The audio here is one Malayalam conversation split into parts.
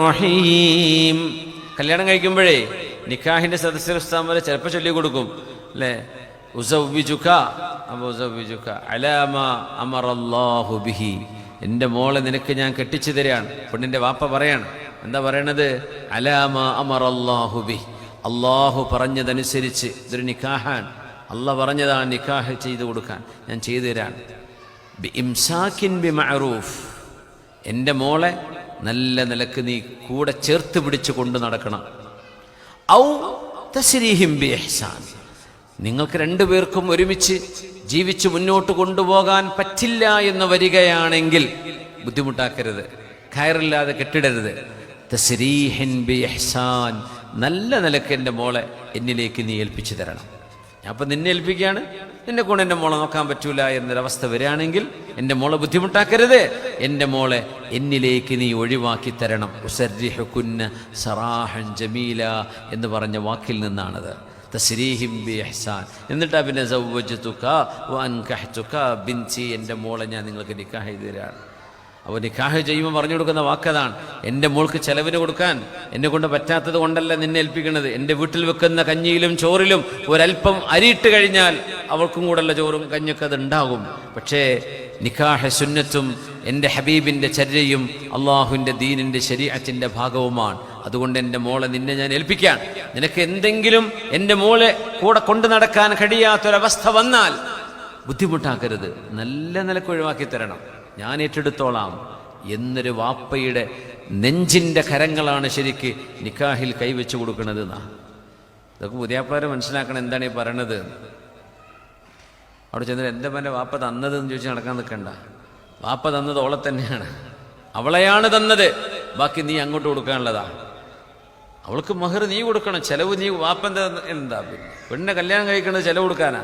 റഹീം. കല്യാണം കഴിക്കുമ്പോഴേ നിക്കാഹിന്റെ സദസ്യസ്ഥാൻ വരെ ചിലപ്പോൾ ചൊല്ലി കൊടുക്കും അല്ലേ, ഉസവ്വിജുക ഉസവ്വിജുക അലാ മാ അമറല്ലാഹു ബിഹി, എൻ്റെ മോളെ നിനക്ക് ഞാൻ കെട്ടിച്ചു തരാണ്. പെണ്ണിന്റെ വാപ്പ പറയാണ്, എന്താ പറയണത്? അലാ മാ അമറല്ലാഹു ബിഹി, അള്ളാഹു പറഞ്ഞതനുസരിച്ച്. ഇതൊരു നിക്കാഹാൻ, അള്ളാഹ് പറഞ്ഞതാണ് നിക്കാഹ് ചെയ്തു കൊടുക്കാൻ, ഞാൻ ചെയ്തു തരാണ്. ബി ഇംസാക്കിൻ ബി മഅറൂഫ്, എൻ്റെ മോളെ നല്ല നിലക്ക് നീ കൂടെ ചേർത്ത് പിടിച്ച് കൊണ്ട് നടക്കണം. ഔ തസ്രീഹിം ബി ഇഹ്സാൻ, നിങ്ങൾക്ക് രണ്ടുപേർക്കും ഒരുമിച്ച് ജീവിച്ച് മുന്നോട്ട് കൊണ്ടുപോകാൻ പറ്റില്ല എന്ന് വരികയാണെങ്കിൽ ബുദ്ധിമുട്ടാക്കരുത്, കയറില്ലാതെ കെട്ടിടരുത്. തസ്രീഹിൻ ബി ഇഹ്സാൻ, നല്ല നിലക്ക് എൻ്റെ മോളെ എന്നിലേക്ക് നീ ഏൽപ്പിച്ചു തരണം. ഞാൻ അപ്പം നിന്നെ ഏൽപ്പിക്കുകയാണ്, നിന്നെ കൊണ്ട് എൻ്റെ മോളെ നോക്കാൻ പറ്റൂല എന്നൊരവസ്ഥ വരികയാണെങ്കിൽ എൻ്റെ മോളെ ബുദ്ധിമുട്ടാക്കരുത്, എൻ്റെ മോളെ എന്നിലേക്ക് നീ ഒഴിവാക്കി തരണം. ഉസർരിഹുകുന്ന സറാഹൻ ജമീല എന്ന് പറഞ്ഞ വാക്കിൽ നിന്നാണത്. തസ്രീഹിം ബി ഇഹ്സാൻ. എന്നിട്ടാ പിന്നെ സവ്വജ്തുക വഅൻകഹ്തുക ബിൻതി, എൻ്റെ മോളെ ഞാൻ നിങ്ങൾക്ക് നിക്കാഹ് ചെയ്തു തരാണ്. അപ്പോൾ നിക്കാഹ് ചെയ്യുമ്പോൾ പറഞ്ഞു കൊടുക്കുന്ന വാക്കതാണ്, എൻ്റെ മോൾക്ക് ചെലവിന് കൊടുക്കാൻ എന്നെ കൊണ്ട് പറ്റാത്തത് കൊണ്ടല്ല നിന്നെ ഏൽപ്പിക്കുന്നത്. എൻ്റെ വീട്ടിൽ വെക്കുന്ന കഞ്ഞിയിലും ചോറിലും ഒരല്പം അരിയിട്ട് കഴിഞ്ഞാൽ അവൾക്കും കൂടെയുള്ള ചോറും കഞ്ഞൊക്കെ അത് ഉണ്ടാകും. പക്ഷേ നിക്കാഹ് സുന്നത്തും എൻ്റെ ഹബീബിൻ്റെ ചര്യയും അള്ളാഹുവിൻ്റെ ദീനിൻ്റെ ശരീഅത്തിൻ്റെ ഭാഗവുമാണ്. അതുകൊണ്ട് എൻ്റെ മോളെ നിന്നെ ഞാൻ ഏൽപ്പിക്കാൻ. നിനക്ക് എന്തെങ്കിലും എൻ്റെ മോളെ കൂടെ കൊണ്ടു നടക്കാൻ കഴിയാത്തൊരവസ്ഥ വന്നാൽ ബുദ്ധിമുട്ടാക്കരുത്, നല്ല നിലക്ക് ഒഴിവാക്കി തരണം, ഞാൻ ഏറ്റെടുത്തോളാം എന്നൊരു വാപ്പയുടെ നെഞ്ചിൻ്റെ കരങ്ങളാണ് ശരിക്ക് നിക്കാഹിൽ കൈവച്ച് കൊടുക്കുന്നത് എന്നാ. ഇതൊക്കെ പുതിയാപ്പിളാരെ മനസ്സിലാക്കണം എന്താണ് ഈ പറയണത്. അവിടെ ചെന്നിട്ട് എൻ്റെ മോനെ വാപ്പ തന്നതെന്ന് ചോദിച്ച് നടക്കാൻ നിൽക്കണ്ട. വാപ്പ തന്നത് ഓളെ തന്നെയാണ്, അവളെയാണ് തന്നത്, ബാക്കി നീ അങ്ങോട്ട് കൊടുക്കാനുള്ളതാ. അവൾക്ക് മഹർ നീ കൊടുക്കണം, ചെലവ് നീ. വാപ്പൻ്റെ എന്താ പെണ്ണിനെ കല്യാണം കഴിക്കുന്നത് ചെലവ് കൊടുക്കാനാ.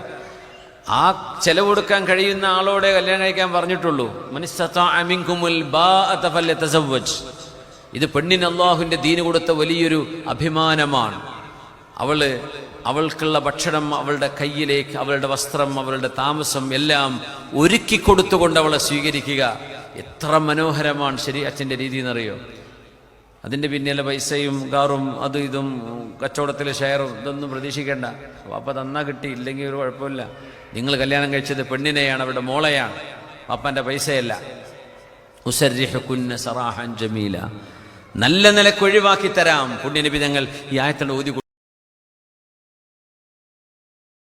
ആ ചെലവ് കൊടുക്കാൻ കഴിയുന്ന ആളോടെ കല്യാണം കഴിക്കാൻ പറഞ്ഞിട്ടുള്ളൂ. മനിസ്തതാഅ മിൻകുമുൽ ബാഅത ഫല്യതസവ്വജ്. ഇത് പെണ്ണിന് അല്ലാഹുവിൻ്റെ ദീന് കൊടുത്ത വലിയൊരു അഭിമാനമാണ്. അവൾക്കുള്ള ഭക്ഷണം അവളുടെ കയ്യിലേക്ക്, അവളുടെ വസ്ത്രം, അവളുടെ താമസം എല്ലാം ഒരുക്കി കൊടുത്തുകൊണ്ട് അവളെ സ്വീകരിക്കുക. എത്ര മനോഹരമാണ് ശരീഅത്തിന്റെ രീതി എന്നറിയോ. അതിൻ്റെ പിന്നിലെ പൈസയും കാറും അതും ഇതും കച്ചവടത്തിലെ ഷെയറും ഇതൊന്നും പ്രതീക്ഷിക്കേണ്ട. വാപ്പ തന്നാ കിട്ടി, ഇല്ലെങ്കിൽ ഒരു കുഴപ്പമില്ല. നിങ്ങൾ കല്യാണം കഴിച്ചത് പെണ്ണിനെയാണ്, അവരുടെ മോളെയാണ്, വാപ്പൻ്റെ പൈസയല്ല. ഉസർരിഹുകുന്ന സറാഹൻ ജമീല, നല്ല നിലക്ക് ഒഴിവാക്കി തരാം. പുണ്യനബി തങ്ങൾ ഈ ആയത്തോട് ഓതി